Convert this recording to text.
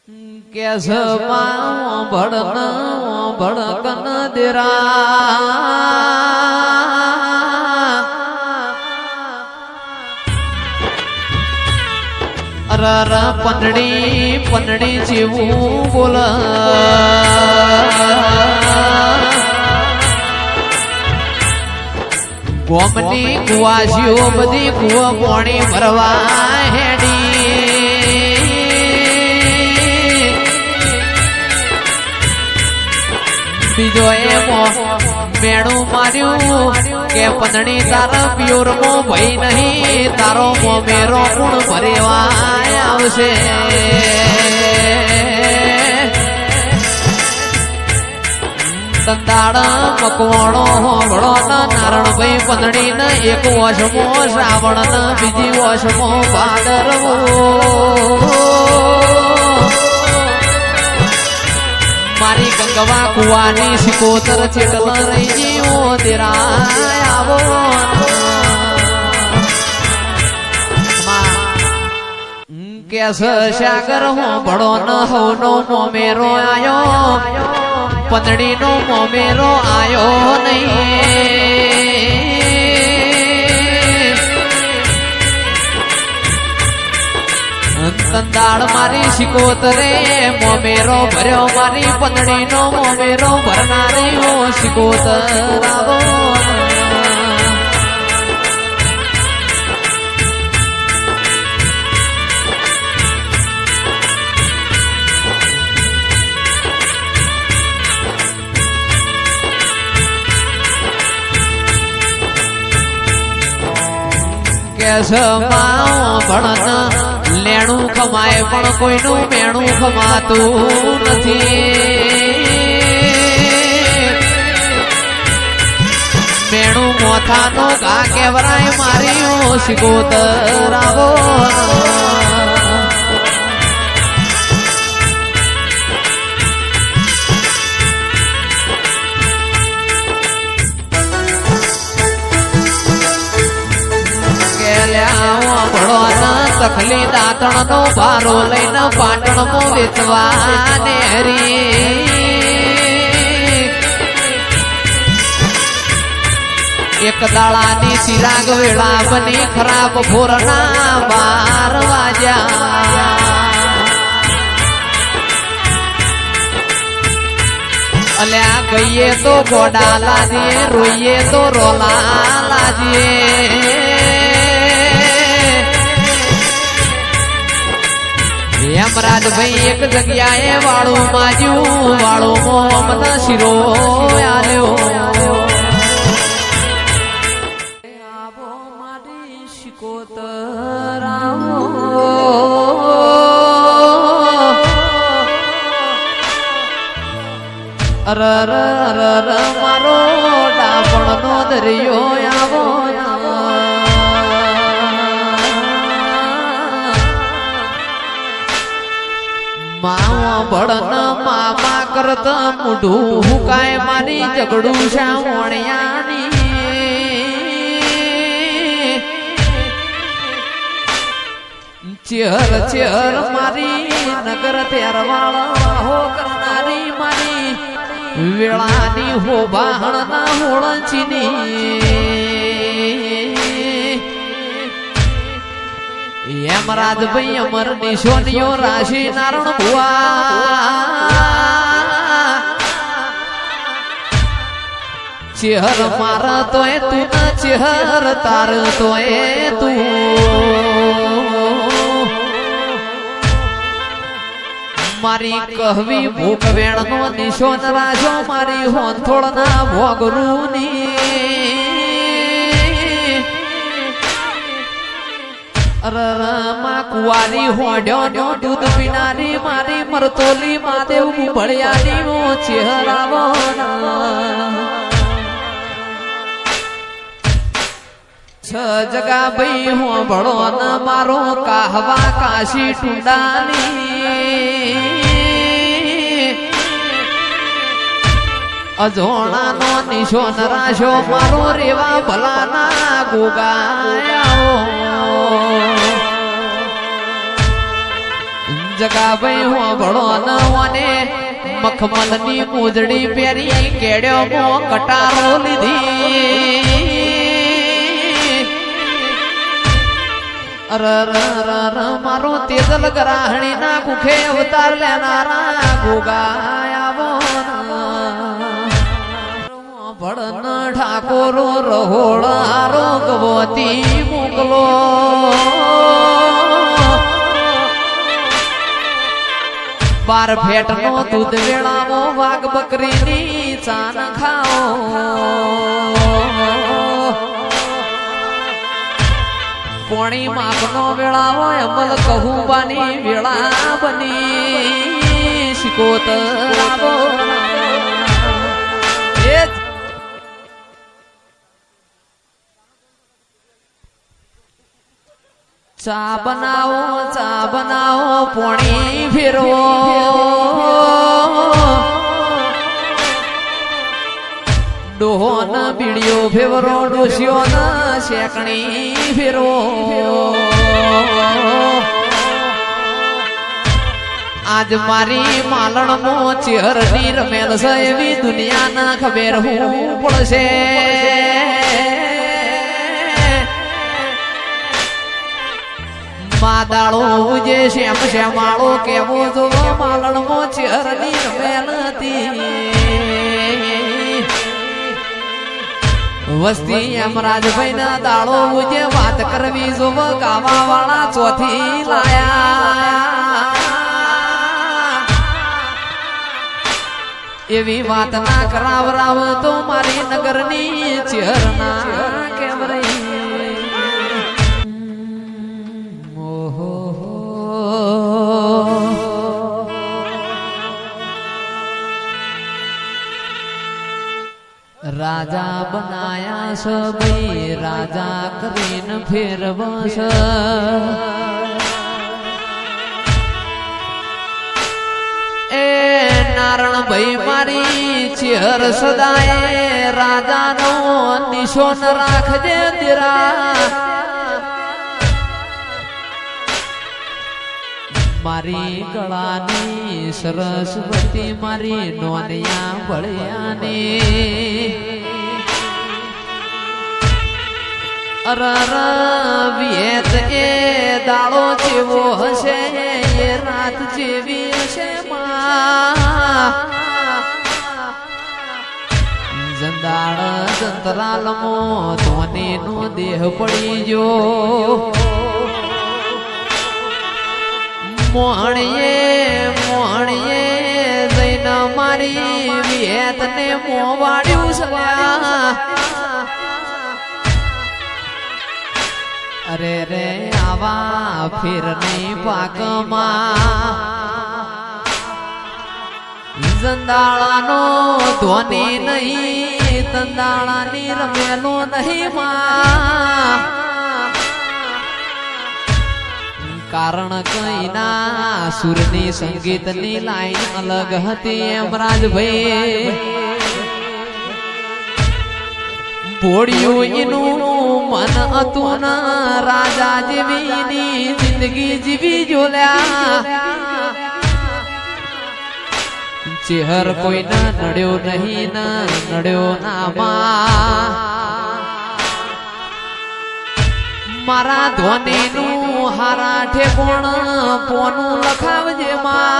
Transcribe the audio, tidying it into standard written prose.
case ભડકન દેરા અરર પંડડી જેવું બોલ ગોમની કુવાસીઓ બધી કુવા પાણી ભરવા હેડી બીજો એમો મેણું માર્યું કે પંદડી તારા પ્યોર મો ભઈ નહીં તારો મોમેરો ગુણ ભરેવા આવશે તંદાળ મકવાણો હોબળો નારણ ભાઈ પંદડી ને એક વશમો શ્રાવણ ને બીજી વશમો ભાદરવો મારી ગંગવા કુવાની સિકોતર ચેટલ રહી જીવો તેરા આવો કેસ સાગર હો બડો ન હો નો મોમેરો આયો પંદડી નો મોમેરો આયો નહીં તંદાળ મારી સિકોતરે મોમેરો ભર્યો મારી પંદડી નો મોમેરો ભરનારી હો સિકોતર આવો કેસ ભણન લેણું ખમાય પણ કોઈનું મેણું ખમાતું નથી મેણું મોથાનો ઘા કેવરાય મારી સિકોતર આવો તખલી દાંતણ નો ભારો લઈને પાટણ મો વેચવા ને હરી એક દાળાની ચિરાગ વેળા બની ખરાબ ભોરના 12 વાગ્યા અલ્યા ગઈએ તો ગોડા લાજીએ રોઈએ તો રોલા લાજીએ યમરાજ ભાઈ એક જગ્યાએ વાળું માજ્યું વાળું મોહમ્મદ શિરો આલ્યો આવો મારી સિકોતર આવો અરર અરર મારો ડાપણ નો દરિયો આવો માવા ભડન મામા કરત મુઢું હુકાય મારી ઝઘડું શાવણિયાની ચેહર ચેહર મારી નગર તેરવાળા હો કરનારી મારી વેળાની હો બાહણ ના હોળચીની યમરાજ ભાઈ અમર નિશોનિયો રાશિ નારણ ભુવા ચેહર મારા તોય તું ના ચેહર તાર તોય તું મારી કહવી ભૂખ વેણ નો નિશોન રાજો મારી હોંથોળ ના ભોગરૂની અરરમાં કુવારી હોડ્યો નો દૂધ પીનારી મારી મરતોલી માદેવ ભળિયાની નો ચહેરાવો છ જગા ભાઈ હો ભળો ન મારો કાહવા કાશી ટુંડાની અજોણાનો નિશોન રાશો મારો રેવા ભલાના ગોગાયા જગાભાઈ હોભળો ન ઓને મખમલની મૂજડી પહેરી કેડ્યો મો કટારો લીધી મારો તેજલ ગ્રાહણી ના કુખે અવતાર લેનારા ગોગાયાવો ભળન ઠાકોરો રહોળારો ગવતી મોકલો બાર ફેટ નો દૂધ વેળાવો વાઘ બકરીની ચાન ખાઓ પોણી માપનો વેળાવો અમલ કહુબાની વેળા બની શિકોતરાવો ચા બનાવો પોણી ફેરવો ડોહો ન બીડીઓ ફેવરો ડોસ્યો ન શેકણી ફેરવો આજ મારી માલણ મો ચેહરની રમેલ છે એવી દુનિયા ના ખબર હું પડશે માદાળો જે શ્યામ શ્યામાળો કેવો જો માલણ મો ચેહરની રમેલ હતી વસ્તી અમરાજભાઈ ના દાળો જે વાત કરવી જો ગાવા વાળા ચોથી લાયા એવી વાત ના કરાવરાવ તો મારી નગરની ચેહરના કેવરી રાજા બનાયા છે ભાઈ રાજા કરીને ફેરવશ એ નારણ ભાઈ મારી ચેહર સદાય રાજાનો નિશાન રાખજે તેરા મારી ગળાની સરસ્વતી મારી નોનિયા ભળ્યાની અરર વિયેત એ દાડો જેવો હશે એ રાત જેવી હશે જંદાળ જંતરાલમો ધોનીનો દેહ પડી જો મોહણીએ જઈને મારી વિયેત ને મોવાડ્યું સવા અરે રે આવા ફેરની પાકમાં જંદાળાનો ધોની નહીં તંદાળાની રમેલો નહીં માં કારણ કઈ ના સુરની સંગીતની લાઈન અલગ હતી અમરાજભાઈ ભોળિયું એનું મન હતું ન રાજા જેવીની જિંદગી જીવી જોલ્યા ચેહર કોઈ ન નડ્યો નહીં ન નડ્યો નામાં મારા ધોનીનું હારા ઠેકોણ પોનું લખાવજે માં